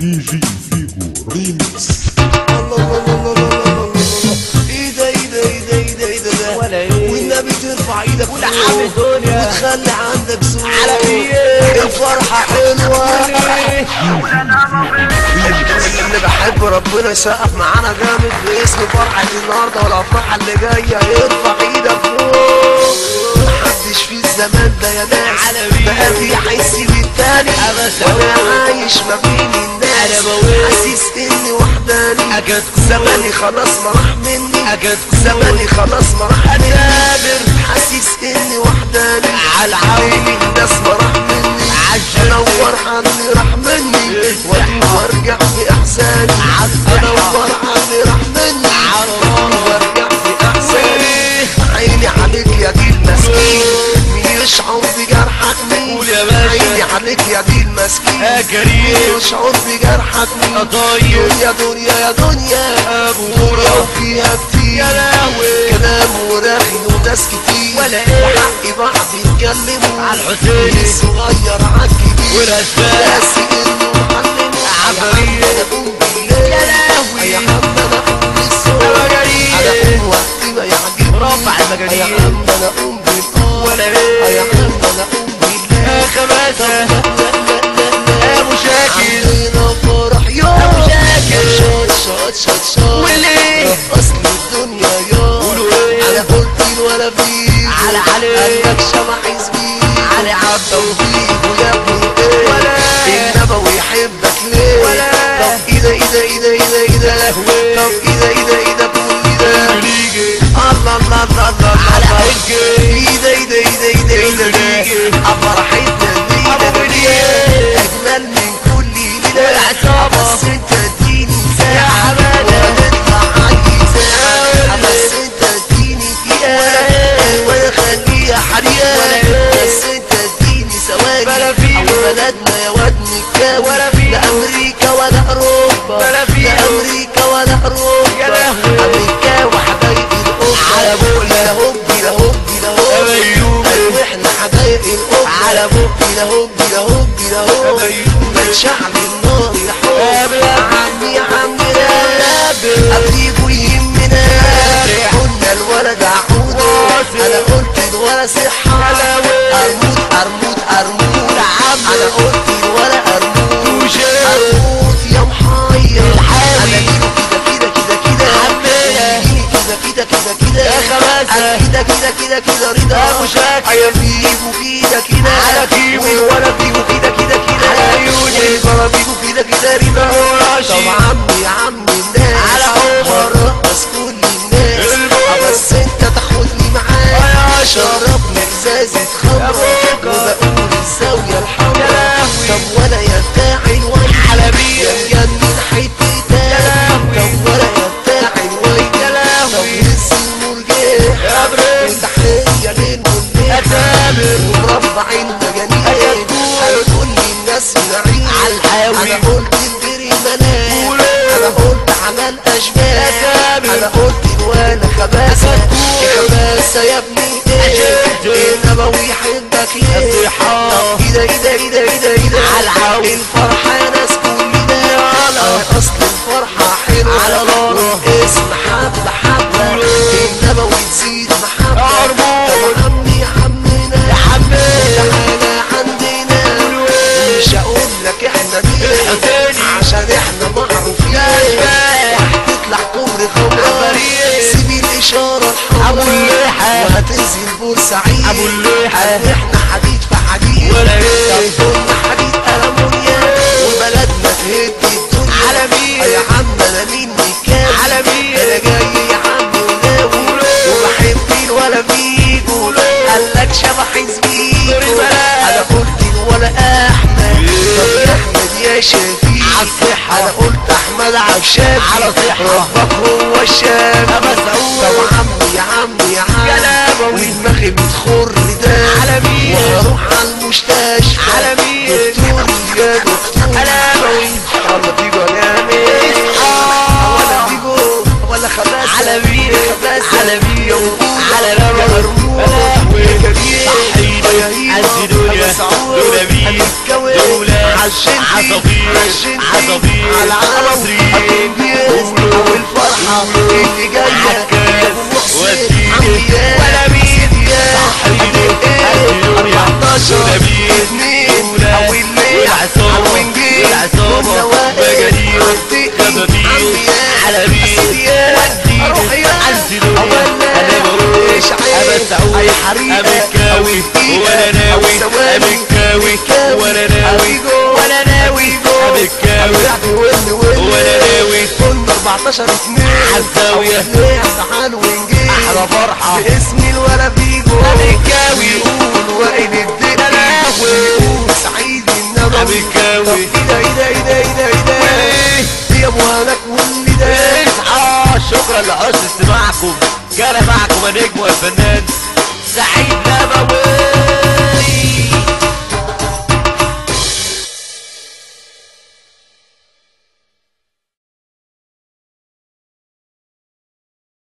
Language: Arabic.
دي جي فيجو ريميكس. الله الله الله الله الله الله. ايه ده ايه ده ايه ده ايه ده ايه ده ولا ايه والنبي ترفع ايدك ولا حب الدنيا وتخلي عندك سوق على ايه الفرحة حلوة اللي بحب ربنا يسقف معانا جامد باسم فرحة النهارده والافراح اللي جاية يرفع ايدك فوق. محدش في الزمان ده يا ناس بقى بيحس بالتاني وانا عايش ما بين الناس حاسس اني وحداني زماني خلاص ما راح مني زماني خلاص ما راح مني حاسس اني وحداني على عيني الناس ما راح مني انور عني راح مني وارجع في احزاني انور عني راح مني وارجع في احزاني عيني عليك يا دي المسكين مين يشعر بجرحك مين عيني عليك يا دي المسكين مين يشعر بجرحك مين دنيا دنيا يا دنيا دنيا وفيها كتير كلام وراخي وناس كتير وحقي بعض يتكلموا على الحسين الصغير عالكبير والاسباب ناسي انه معلم عفاريت انا اقوم بالليل يا عم انا اقوم بالصوت انا اقوم وقت ما يعجبني رفع المجانين يا عم انا اقوم بالقول ولا ايه يا عم انا اقوم بالليل خماسة لا ابو شاكر عندنا فرح يوم ابو شاكر شاط وليه رقص لي الدنيا يوم قولوا ايه على قلتين ولا فيه على علي قالك شمع حزبي علي عبده وفيه يا ابني ايه ولا النبوي يحبك ليه ولا طب ايه ده ايه ده ايه ده ايه ده ايه ده طب ايه ده ايه ده ايه ده كل ده الله الله الله الله على الله حجي ايه ده ايه ده ايه ده ايه ده ايه ده فرحتنا ابو الليله اجمل من كل ليله والعصابة بس انت اديني يا ساعه حماده ونطلع عايز ساعه بس انت اديني دقيقه وانا خليها حريقه بس انت اديني ثواني بلا فيه بلدنا يا واد نتكاوي ولا فيه لا امريكا ولا اوروبا بلا فيه لا امريكا ولا اوروبا يا لهوي امريكا وحبايب القبه على بوقنا لا هوبي لا هوبي لا هوبي واحنا حبايب القبه على بوقنا لا هوبي لا هوبي لا هوبي من شعب النار يا حب عمي يا عمي لا ابيبه يهمنا قلنا الولد عقوده انا قلت الولد صحه ارموت ارموت ارموت انا قلت الولد ارموت ارموت يا محير انا كده كده كده كده كده كده يا خماسة كده كده كده كده رضا ابو شاكر يا بيبو كده كده على كيمو والولد بيبو كده كده كده على عيوني والبابا بيبو كده كده رضا طب عمي يا عم الناس على عمر مرقص كل الناس بس انت تاخدني معاك يا شربني ازازة خمرة وبقول الزاوية الحمرا طب وانا يا بتاع الويل حلبية يا مجنن حتتك طب وانا يا بتاع الويل طب لسه المرجح يا برنس وتحية للمنيح أتامر ومربع المجانين انا كل الناس نعيم على الحاوي انا قلت البري منام قولوا انا قلت عمل اشباه أتامر انا قلت الولا خباثة خباثة يا ابني ايه النبوي يحبك ليه طب ايه ده ايه ده ايه ده ايه ده ايه ده على العاوي الفرحة يا ناس كل ده اصل الفرحة حلوة على ناره اسم حبة حبة النبوي تزيد محبة طب عمي يا عمنا يا حمي تعالى عندنا مش هقول لك احنا مين عشان احنا معروفين وهتطلع كوبري خمرة سيب الاشارة ابو الحمراء الليحة وهتنزل بورسعيد ابو الليحة احنا حديد في حديد ولا ايه طب قلنا حديد ألمونيا وبلدنا تهد الدنيا على مين يا عم انا مين مكان على مين انا جاي يا عم وناوي وبحب الولا بيجو قالك شبح زميلو انا قلت الولا احمد طب يا احمد يا شفيق عالصحة انا قلت احمد عشان على صحة ربك هو الشام أبا سعود طب عمي يا عمي يا عم نبوي ودماغي بتخر ده على مين واروح على المستشفى على مين دكتور يا دكتور نبوي ولا تيجو يا مين ولا تيجو ولا خباثة على مين خباثة على مين يا وجود على يا نبوي مرموق يا كبير صحيح يا هيبة أنزلوا الدنيا دول مين؟ دول عصافير على عصرين والفرحة اللي جاية عكاز وديني ولا مين صاحبي الدنيا دول مين؟ أو الليل والعصابة مجانين كبابين على مين وديني عالزلوني انا بروح ابسعوني امكاوي وانا ناوي امكاوي وانا ناوي وانا ناوي امكاوي وانا ناوي كنا 14 2 عالزاوية تعالوا ونجيب احلى فرحة باسم الولا فيجو امكاوي يقول وائل الدنيا سعيد النبوي امكاوي ايه ده يا ابو هناك واللي ده شكرا لحسن استماعكم. كان معكم النجم والفنان سعيد نبوي.